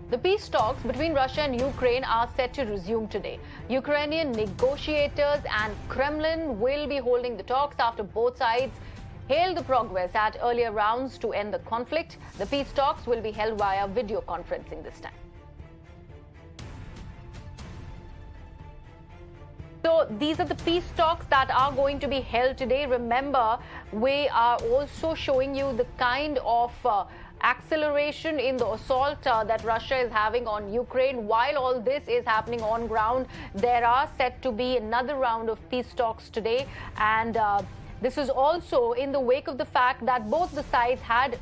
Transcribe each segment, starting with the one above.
The peace talks between Russia and Ukraine are set to resume today. Ukrainian negotiators and Kremlin will be holding the talks after both sides hailed the progress at earlier rounds to end the conflict. The peace talks will be held via video conferencing this time. So these are the peace talks that are going to be held today. Remember, we are also showing you the kind of acceleration in the assault that Russia is having on Ukraine. While all this is happening on ground, there are set to be another round of peace talks today. And this is also in the wake of the fact that both the sides had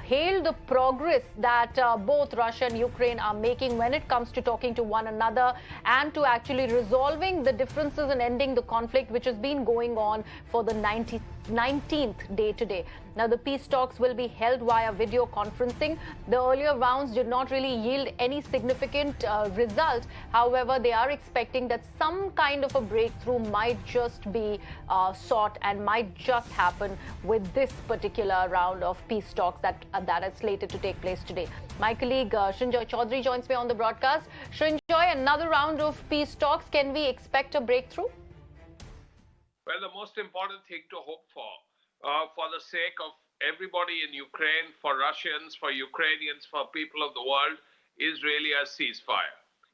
hailed the progress that both Russia and Ukraine are making when it comes to talking to one another and to actually resolving the differences and ending the conflict, which has been going on for the 19th day today. Now, the peace talks will be held via video conferencing. The earlier rounds did not really yield any significant result. However, they are expecting that some kind of a breakthrough might just be sought and might just happen with this particular round of peace talks that is slated to take place today. My colleague Srinjoy Chaudhary joins me on the broadcast. Srinjoy, another round of peace talks. Can we expect a breakthrough? Well, the most important thing to hope for the sake of everybody in Ukraine, for Russians, for Ukrainians, for people of the world, is really a ceasefire.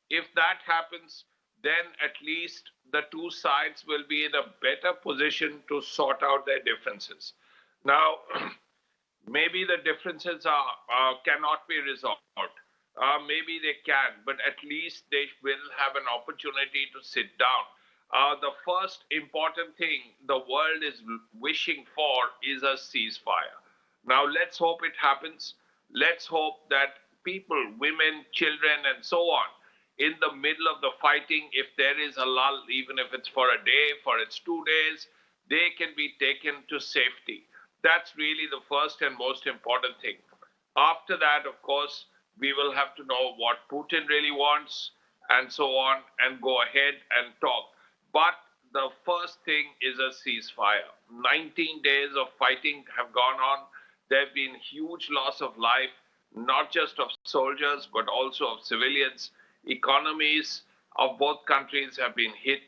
If that happens, then at least the two sides will be in a better position to sort out their differences. Now, maybe the differences cannot be resolved. Maybe they can, but at least they will have an opportunity to sit down. The first important thing the world is wishing for is a ceasefire. Now, let's hope it happens. Let's hope that people, women, children, and so on, in the middle of the fighting, if there is a lull, even if it's for a day, for it's 2 days, they can be taken to safety. That's really the first and most important thing. After that, of course, we will have to know what Putin really wants and so on, and go ahead and talk. But the first thing is a ceasefire. 19 days of fighting have gone on. There have been huge loss of life, not just of soldiers, but also of civilians. Economies of both countries have been hit.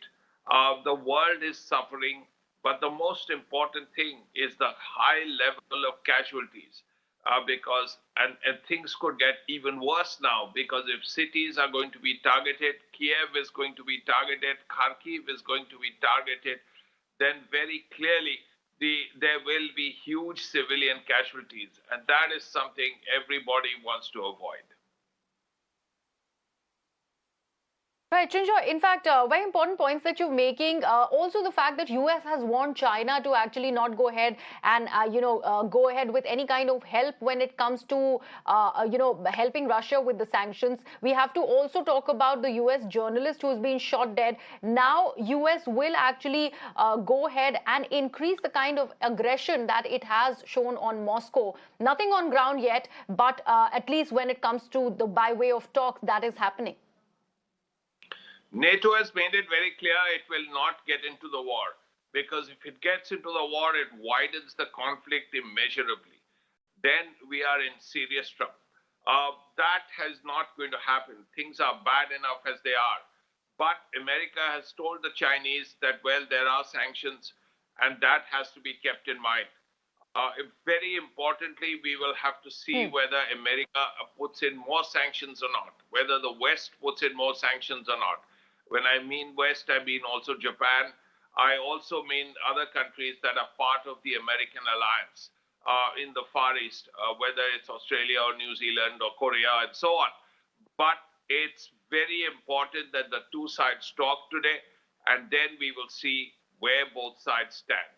The world is suffering. But the most important thing is the high level of casualties. Because things could get even worse now, because if cities are going to be targeted, Kiev is going to be targeted, Kharkiv is going to be targeted, then very clearly there will be huge civilian casualties, and that is something everybody wants to avoid. Right, Srinjoy, in fact, very important points that you're making. Also, the fact that US has warned China to actually not go ahead and, go ahead with any kind of help when it comes to, helping Russia with the sanctions. We have to also talk about the US journalist who's been shot dead. Now, US will actually go ahead and increase the kind of aggression that it has shown on Moscow. Nothing on ground yet, but at least when it comes to the by way of talk, that is happening. NATO has made it very clear it will not get into the war, because if it gets into the war, it widens the conflict immeasurably. Then we are in serious trouble. That is not going to happen. Things are bad enough as they are. But America has told the Chinese that, well, there are sanctions, and that has to be kept in mind. Very importantly, we will have to see whether America puts in more sanctions or not, whether the West puts in more sanctions or not. When I mean West, I mean also Japan. I also mean other countries that are part of the American alliance in the Far East, whether it's Australia or New Zealand or Korea and so on. But it's very important that the two sides talk today, and then we will see where both sides stand.